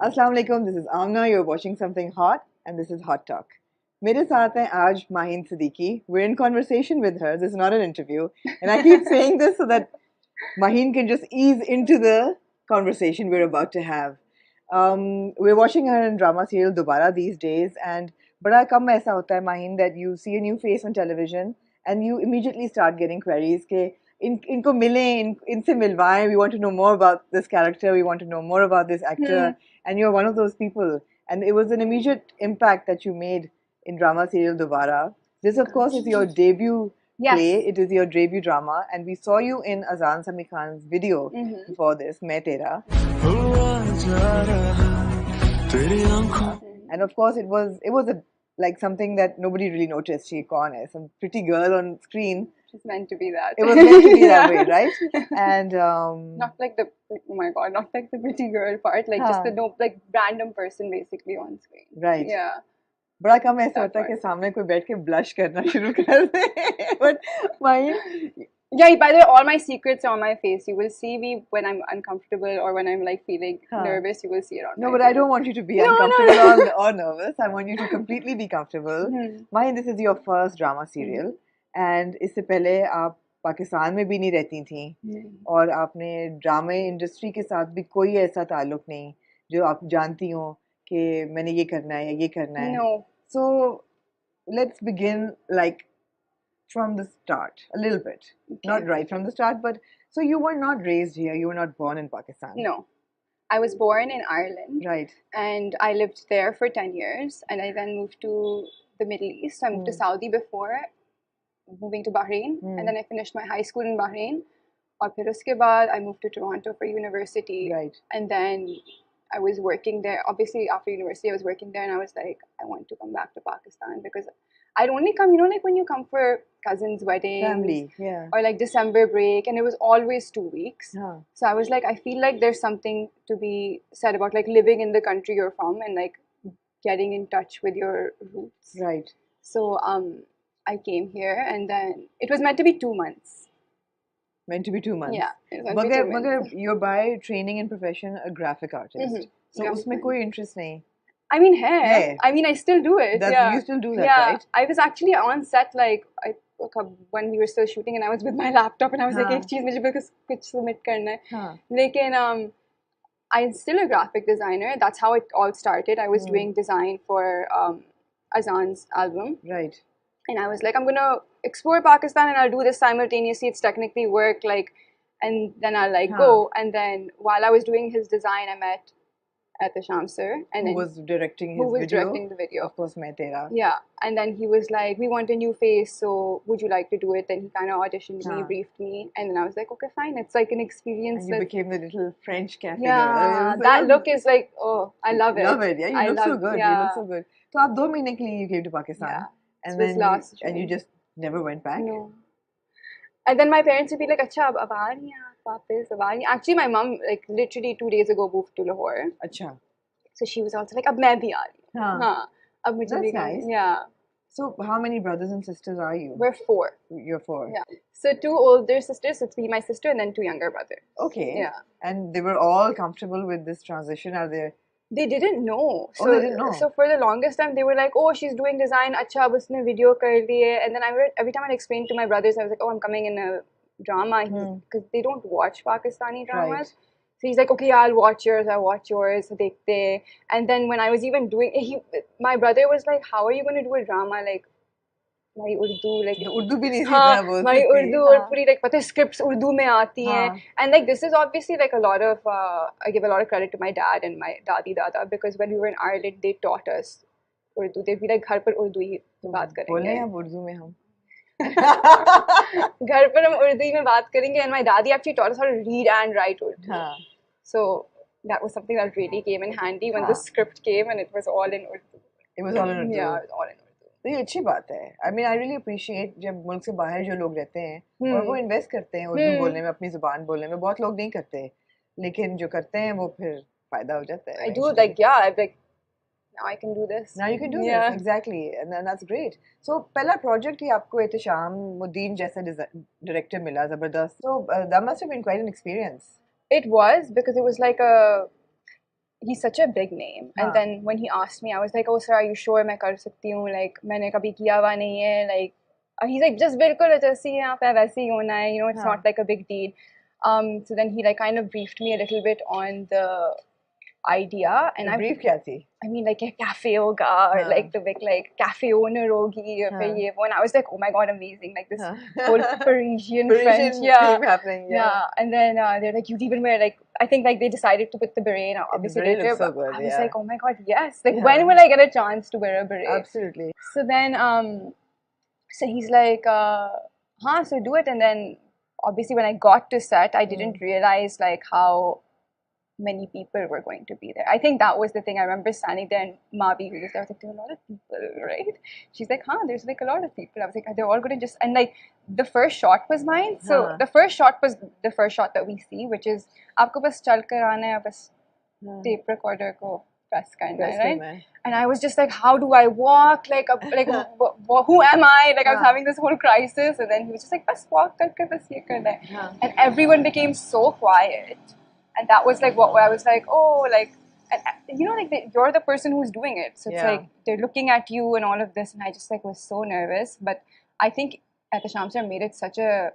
Assalamu alaikum, this is Amna. You're watching something hot, and this is Hot Talk. मेरे साथ हैं आज Maheen Siddiqui. We're in conversation with her. This is not an interview, and I keep saying this so that Maheen can just ease into the conversation we're about to have. We're watching her in drama serial Dobara these days, and बड़ा कम ऐसा होता है Maheen that you see a new face on television and you immediately start getting queries के इनको मिलें, इनसे मिलवाएं. We want to know more about this character. We want to know more about this actor. And you're one of those people. And it was an immediate impact that you made in drama serial Dobara. This, of course, is your debut play. It is your debut drama, and we saw you in Azan Sami Khan's video for this, Main Tera. And of course, it was like something that nobody really noticed. She kaun hai, some pretty girl on screen. She's meant to be that. It was meant to be that way, right? And not like the oh my god, not like the pretty girl part, like just the no like random person basically on screen. Right. Yeah. बड़ा कम ऐसा होता है कि सामने कोई बैठ के blush करना शुरू कर दे. But mine. Yeah, by the way, all my secrets are on my face. You will see me when I'm uncomfortable or when I'm like feeling nervous. You will see it on my face. No, but I don't want you to be uncomfortable or nervous. I want you to completely be comfortable. Mine, this is your first drama serial. And इससे पहले आप पाकिस्तान में भी नहीं रहती थी और आपने ड्रामे इंडस्ट्री के साथ भी कोई ऐसा ताल्लुक नहीं जो आप जानती हो कि मैंने ये करना है या ये करना है. No. So let's begin like from the start a little bit. Okay. Not right from the start, but so you were not raised here. You were not born in Pakistan. No. I was born in Ireland. Right. And I lived there for 10 years and I then moved to the Middle East. I moved to Saudi before moving to Bahrain, and then I finished my high school in Bahrain. और फिर उसके बाद I moved to Toronto for university. Right. And then I was working there. Obviously, after university, I was working there, and I was like, I want to come back to Pakistan because I'd only come, you know, like when you come for cousins' weddings, family, yeah, or like December break, and it was always 2 weeks. Huh. So I was like, I feel like there's something to be said about like living in the country you're from and like getting in touch with your roots. Right. So I came here, and then it was meant to be 2 months. Meant to be 2 months. Yeah. But you're by training and profession a graphic artist. So उसमें कोई interest नहीं. I mean, hey. I mean, I still do it. You still do that, right? I was actually on set like when we were still shooting, and I was with my laptop, and I was like, एक चीज मुझे बस कुछ submit करना है. लेकिन I'm still a graphic designer. That's how it all started. I was doing design for Azan's album. Right. And I was like, I'm going to explore Pakistan and I'll do this simultaneously. It's technically work, like, and then I'll like go. And then while I was doing his design, I met at the Sham sir. And who was directing his video? Who was directing the video. Of course, Main Tera. Yeah. And then he was like, we want a new face, so would you like to do it? Then he kind of auditioned me, briefed me. And then I was like, okay, fine. It's like an experience. And you became the little French cafe girl. That look is like, oh, I love it. Love it, yeah. You look so good. Yeah. You look so good. So, आप 2 महीने के लिए you came to Pakistan. Yeah. And then you just never went back? No. And then my parents would be like, अच्छा अब आ रही हैं आप वापस अब आ रही हैं. Actually, my mom like literally 2 days ago moved to Lahore. अच्छा. So she was also like, अब मैं भी आ रही हूँ. हाँ. अब मुझे भी. That's nice. Yeah. So how many brothers and sisters are you? We're 4. You're 4. Yeah. So 2 older sisters, it's me, my sister, and then 2 younger brothers. Okay. Yeah. And they were all comfortable with this transition? Are they? They didn't know. So, they didn't know. So for the longest time, they were like, oh, she's doing design. Acha, ab usne video kar liye. And then every time I explained to my brothers, I was like, oh, I'm coming in a drama. Because they don't watch Pakistani dramas. Right. So he's like, okay, I'll watch yours. I'll watch yours. Dekhte. And then when I was even doing, my brother was like, how are you going to do a drama? Like, my Urdu, like Urdu bhi nahi sekhna bolti. My Urdu aur puri like pata scripts Urdu mein aati hain. And like this is obviously like a lot of I give a lot of credit to my dad and my dadi dada because when we were in Ireland they taught us Urdu. They'd be like घर पर उर्दू ही बात करेंगे. बोले हैं उर्दू में हम. घर पर हम उर्दू ही में बात करेंगे. And my daddy actually taught us how to read and write Urdu. So that was something that really came in handy when the script came and it was all in Urdu. It was all in Urdu. Yeah, it was all in Urdu. तो ये अच्छी बात है. I mean, I really appreciate जब मुल्क से बाहर जो लोग रहते हैं और वो इन्वेस्ट करते हैं उर्दू बोलने में, अपनी जुबान बोलने में. बहुत लोग नहीं करते, लेकिन जो करते हैं वो फिर फायदा हो जाता है. I do like I'm like now I can do this. Now you can do this exactly, and that's great. So पहला project ही आपको एहतशाम मुद्दीन जैसा director मिला जबरदस्त. So that must have been quite an experience. It was because it was like a he's such a big name. And then when he asked me, I was like, oh sir, are you sure मैं कर सकती हूँ? Like मैंने कभी किया हुआ नहीं है. Like he's like, just बिल्कुल जैसे यहाँ पे वैसे ही होना है. You know, it's not like a big deal. So then he like kind of briefed me a little bit on the idea. And brief क्या थी? I mean, like a cafe hoga, or like the big like cafe owner hogi, or and I was like, oh my god, amazing! Like this whole Parisian French, theme happening, And then they're like, you'd even wear like, I think like they decided to put the beret. Now, obviously, the beret looks so good, I was like, oh my god, yes! Like when will I get a chance to wear a beret? Absolutely. So then, so he's like, so do it. And then obviously, when I got to set, I didn't realize like how many people were going to be there. I think that was the thing. I remember standing there and Mavi, who was there, I was like, there are a lot of people, right? She's like, there's like a lot of people. I was like, they're all going to just, and like, the first shot was mine. So the first shot was the first shot that we see, which is, aapko bas chal kar aana hai, bas tape recorder ko press karna hai, right? And I was just like, how do I walk? Like who am I? Like I was having this whole crisis. And then he was just like, bas walk karke bas ye karna hai. And everyone became so quiet. And that was like what I was like, oh, like, and, you know, like you're the person who's doing it. So it's like they're looking at you and all of this. And I just like was so nervous. But I think Ehtisham sir made it such a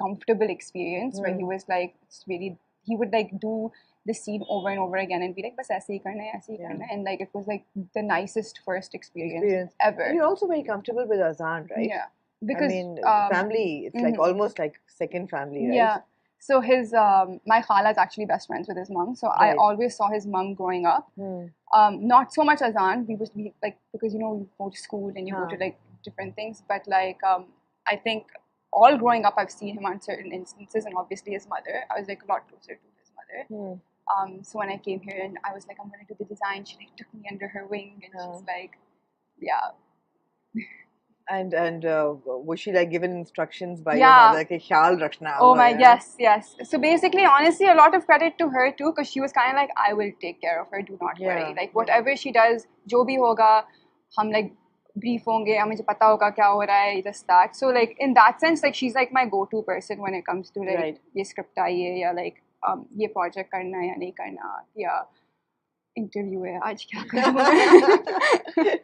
comfortable experience where he was like, it's really, he would like do the scene over and over again and be like, bas aise hi karna hai, aise hi karna hai. And like it was like the nicest first experience ever. And you're also very comfortable with Azan, right? Yeah. Because I mean, family, it's like almost like second family, right? Yeah. So his, my khala is actually best friends with his mom. So I always saw his mom growing up. Not so much Azan. We would be like, because you know, you go to school and you go to like different things. But like, I think all growing up, I've seen him on certain instances, and obviously his mother. I was like a lot closer to his mother. So when I came here and I was like, I'm going to do the design, she like took me under her wing and she's like, yeah. And was she like given instructions by your mother? Ke khyaal rakhna. Oh my, yes. So basically, honestly, a lot of credit to her too, because she was kind of like, I will take care of her. Do not worry. Like whatever she does, jo bhi hoga, hum like brief honge, hame pata hoga kya ho raha hai, just that. So like in that sense, like she's like my go-to person when it comes to like ye script aayi hai, ya like ye project karna hai ya nahi karna, ya interview hai, aaj kya karna.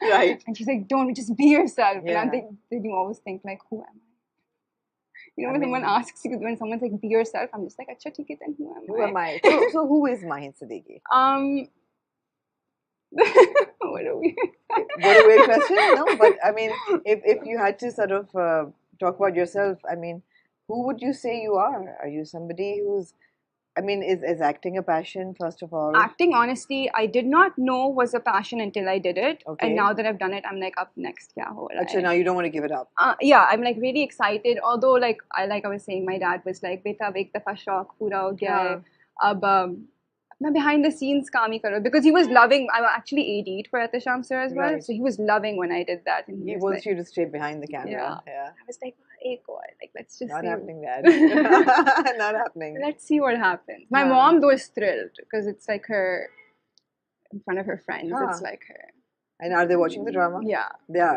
Right. And she's like, don't, just be yourself. And I'm thinking, you always think like, who am I? You know, when someone asks you, when someone's like, be yourself, I'm just like, acha, theek hai, then who am I? So who is Maheen Siddiqui? What a weird question. No, but I mean, if you had to sort of talk about yourself, I mean, who would you say you are? Are you somebody who's, I mean, is acting a passion, first of all? Acting, honestly, I did not know was a passion until I did it. Okay. And now that I've done it, I'm like, up next, kya ho raha hai? Achha, now you don't want to give it up. Yeah, I'm like really excited. Although, like I was saying, my dad was like, beta, ab ek dafa shauk pura ho gaya hai. Ab apna behind the scenes kaam hi karo. Because he was loving, I actually AD'd for Ehtisham sir as well. So he was loving when I did that. And he wants you to stay behind the camera. Yeah. I was like, like let's just not see. Happening, Dad. Not happening. Let's see what happens. My mom though is thrilled because it's like her in front of her friends. It's like her. And are they watching the drama? Yeah. They are.